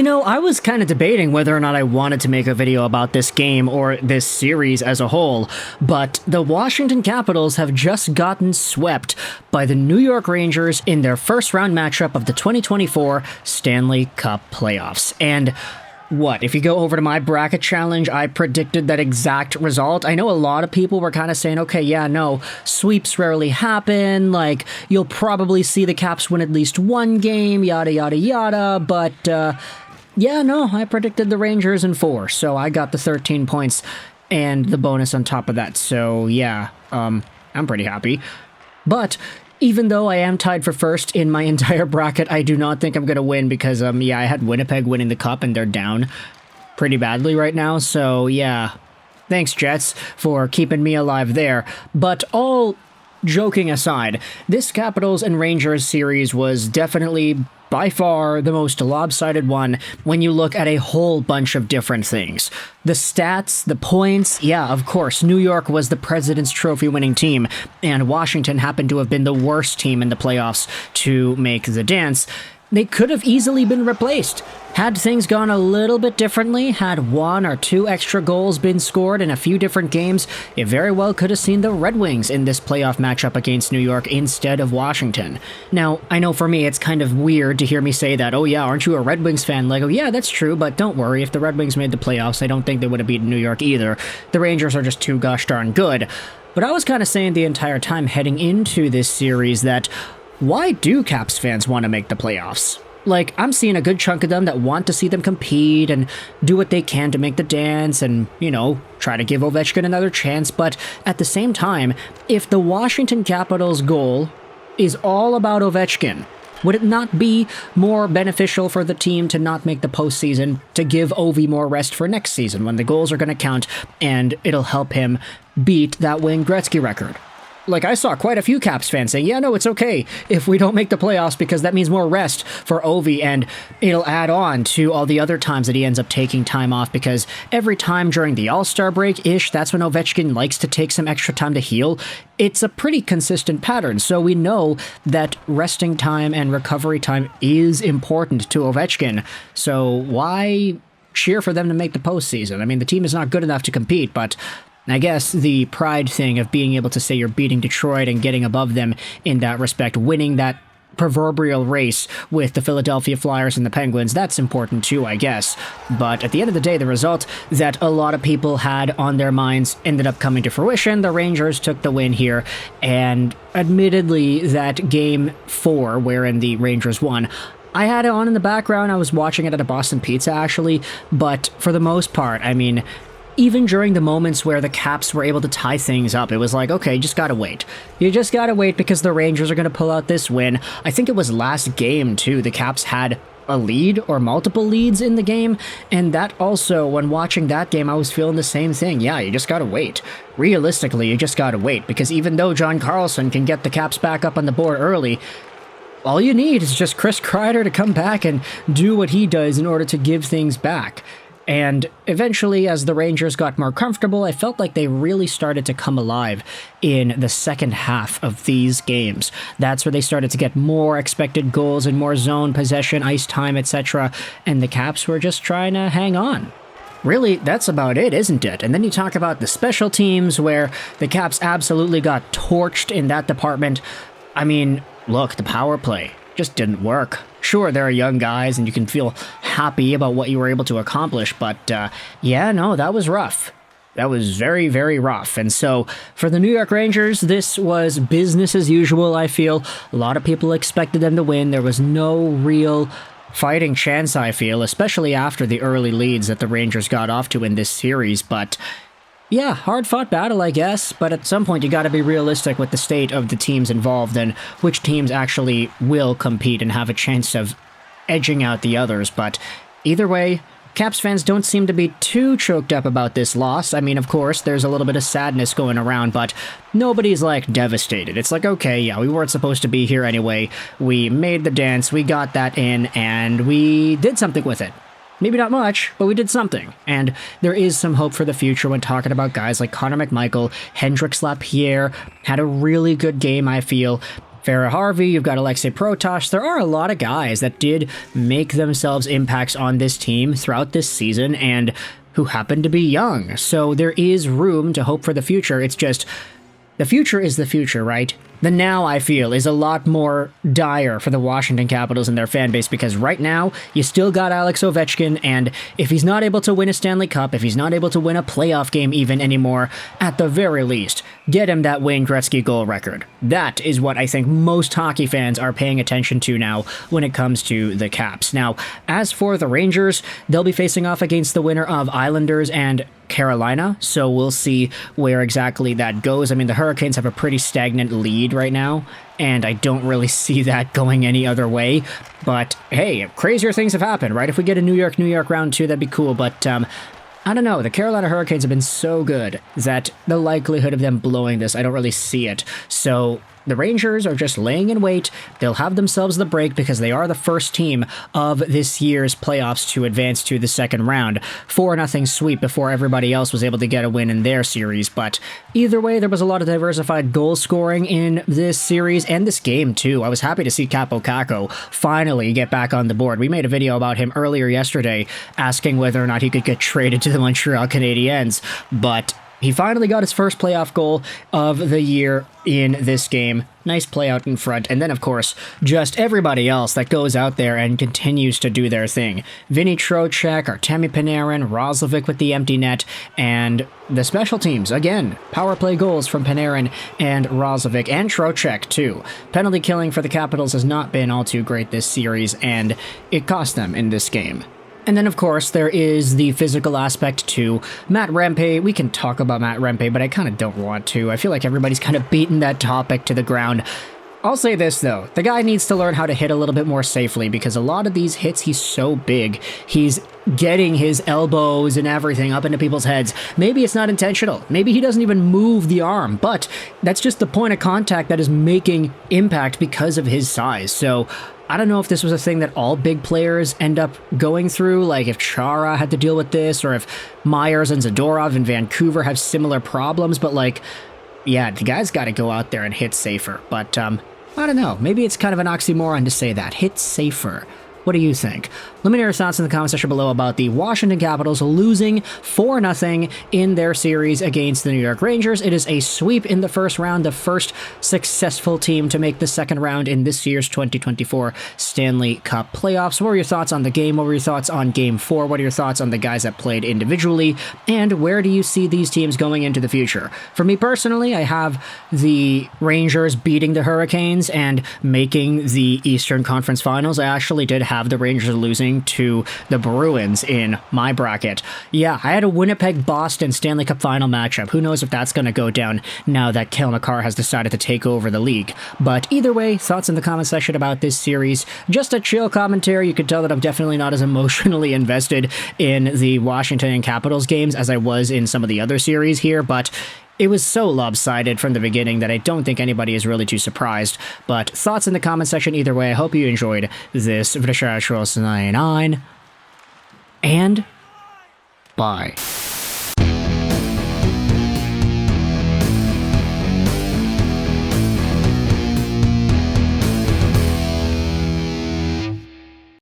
I was kind of debating whether or not I wanted to make a video about this game or this series as a whole, but the Washington Capitals have just gotten swept by the New York Rangers in their first round matchup of the 2024 Stanley Cup Playoffs. And if you go over to my bracket challenge, I predicted that exact result. I know a lot of people were kind of saying, okay, yeah, no, sweeps rarely happen, you'll probably see the Caps win at least one game, yada, yada, yada, but, I predicted the Rangers in 4, so I got the 13 points and the bonus on top of that, so yeah, I'm pretty happy. But even though I am tied for first in my entire bracket, I do not think I'm going to win because, I had Winnipeg winning the cup and they're down pretty badly right now. So, yeah, thanks, Jets, for keeping me alive there. But all joking aside, this Capitals and Rangers series was definitely by far the most lopsided one when you look at a whole bunch of different things. The stats, the points, yeah, of course, New York was the President's Trophy winning team, and Washington happened to have been the worst team in the playoffs to make the dance. They could have easily been replaced. Had things gone a little bit differently, had 1 or 2 extra goals been scored in a few different games, it very well could have seen the Red Wings in this playoff matchup against New York instead of Washington. Now, I know for me it's kind of weird to hear me say that, oh yeah, aren't you a Red Wings fan? Oh yeah, that's true, but don't worry, if the Red Wings made the playoffs, I don't think they would have beaten New York either. The Rangers are just too gosh darn good. But I was kind of saying the entire time heading into this series that why do Caps fans want to make the playoffs? I'm seeing a good chunk of them that want to see them compete and do what they can to make the dance and, try to give Ovechkin another chance, but at the same time, if the Washington Capitals' goal is all about Ovechkin, would it not be more beneficial for the team to not make the postseason, to give Ovi more rest for next season when the goals are going to count and it'll help him beat that Wayne Gretzky record? I saw quite a few Caps fans saying, yeah, no, it's okay if we don't make the playoffs because that means more rest for Ovi and it'll add on to all the other times that he ends up taking time off because every time during the All-Star break-ish, that's when Ovechkin likes to take some extra time to heal. It's a pretty consistent pattern, so we know that resting time and recovery time is important to Ovechkin. So why cheer for them to make the postseason? I mean, the team is not good enough to compete, but I guess the pride thing of being able to say you're beating Detroit and getting above them in that respect, winning that proverbial race with the Philadelphia Flyers and the Penguins, that's important too, I guess. But at the end of the day, the result that a lot of people had on their minds ended up coming to fruition. The Rangers took the win here, and admittedly, that Game 4, wherein the Rangers won, I had it on in the background. I was watching it at a Boston Pizza, actually, but for the most part, even during the moments where the Caps were able to tie things up, it was okay, you just gotta wait. You just gotta wait because the Rangers are gonna pull out this win. I think it was last game, too. The Caps had a lead or multiple leads in the game, and that also, when watching that game, I was feeling the same thing. Yeah, you just gotta wait. Realistically, you just gotta wait, because even though John Carlsson can get the Caps back up on the board early, all you need is just Chris Kreider to come back and do what he does in order to give things back. And eventually, as the Rangers got more comfortable, I felt like they really started to come alive in the second half of these games. That's where they started to get more expected goals and more zone possession, ice time, etc. And the Caps were just trying to hang on. Really, that's about it, isn't it? And then you talk about the special teams, where the Caps absolutely got torched in that department. Look, the power play just didn't work. Sure, there are young guys, and you can feel happy about what you were able to accomplish, but that was rough. That was very, very rough. And so, for the New York Rangers, this was business as usual, I feel. A lot of people expected them to win. There was no real fighting chance, I feel, especially after the early leads that the Rangers got off to in this series, but yeah, hard-fought battle, I guess, but at some point you gotta be realistic with the state of the teams involved and which teams actually will compete and have a chance of edging out the others, but either way, Caps fans don't seem to be too choked up about this loss. Of course, there's a little bit of sadness going around, but nobody's, devastated. It's okay, yeah, we weren't supposed to be here anyway. We made the dance, we got that in, and we did something with it. Maybe not much, but we did something. And there is some hope for the future when talking about guys like Connor McMichael. Hendrix Lapierre had a really good game, I feel. Fehervary, you've got Alexei Protosh. There are a lot of guys that did make themselves impacts on this team throughout this season and who happen to be young. So there is room to hope for the future. It's just, the future is the future, right? The now, I feel, is a lot more dire for the Washington Capitals and their fan base, because right now, you still got Alex Ovechkin, and if he's not able to win a Stanley Cup, if he's not able to win a playoff game even anymore, at the very least, get him that Wayne Gretzky goal record. That is what I think most hockey fans are paying attention to now when it comes to the Caps. Now, as for the Rangers, they'll be facing off against the winner of Islanders and Carolina, so we'll see where exactly that goes. I mean, the Hurricanes have a pretty stagnant lead right now, and I don't really see that going any other way. But hey, crazier things have happened, right? If we get a New York round 2, that'd be cool. But I don't know. The Carolina Hurricanes have been so good that the likelihood of them blowing this, I don't really see it. So the Rangers are just laying in wait. They'll have themselves the break because they are the first team of this year's playoffs to advance to the second round. 4-0 sweep before everybody else was able to get a win in their series. But either way, there was a lot of diversified goal scoring in this series and this game too. I was happy to see Kaapo Kakko finally get back on the board. We made a video about him earlier yesterday asking whether or not he could get traded to the Montreal Canadiens, but he finally got his first playoff goal of the year in this game. Nice play out in front. And then, of course, just everybody else that goes out there and continues to do their thing. Vincent Trocheck, Artemi Panarin, Roslovic with the empty net, and the special teams. Again, power play goals from Panarin and Roslovic, and Trocheck, too. Penalty killing for the Capitals has not been all too great this series, and it cost them in this game. And then, of course, there is the physical aspect to Matt Rempe. We can talk about Matt Rempe, but I kind of don't want to. I feel like everybody's kind of beaten that topic to the ground. I'll say this, though. The guy needs to learn how to hit a little bit more safely, because a lot of these hits, he's so big. He's getting his elbows and everything up into people's heads. Maybe it's not intentional. Maybe he doesn't even move the arm, but that's just the point of contact that is making impact because of his size. So I don't know if this was a thing that all big players end up going through, like if Chara had to deal with this, or if Myers and Zadorov in Vancouver have similar problems, but like, yeah, the guy's got to go out there and hit safer. But I don't know, maybe it's kind of an oxymoron to say that. Hit safer. What do you think? Let me know your thoughts in the comment section below about the Washington Capitals losing 4-0 in their series against the New York Rangers. It is a sweep in the first round, the first successful team to make the second round in this year's 2024 Stanley Cup Playoffs. What were your thoughts on the game? What were your thoughts on Game 4? What are your thoughts on the guys that played individually? And where do you see these teams going into the future? For me personally, I have the Rangers beating the Hurricanes and making the Eastern Conference Finals. I actually did have the Rangers losing to the Bruins in my bracket. Yeah, I had a Winnipeg-Boston Stanley Cup Final matchup. Who knows if that's going to go down now that Cale Makar has decided to take over the league. But either way, thoughts in the comment section about this series. Just a chill commentary. You can tell that I'm definitely not as emotionally invested in the Washington Capitals games as I was in some of the other series here, but it was so lopsided from the beginning that I don't think anybody is really too surprised. But thoughts in the comment section either way. I hope you enjoyed this. And bye.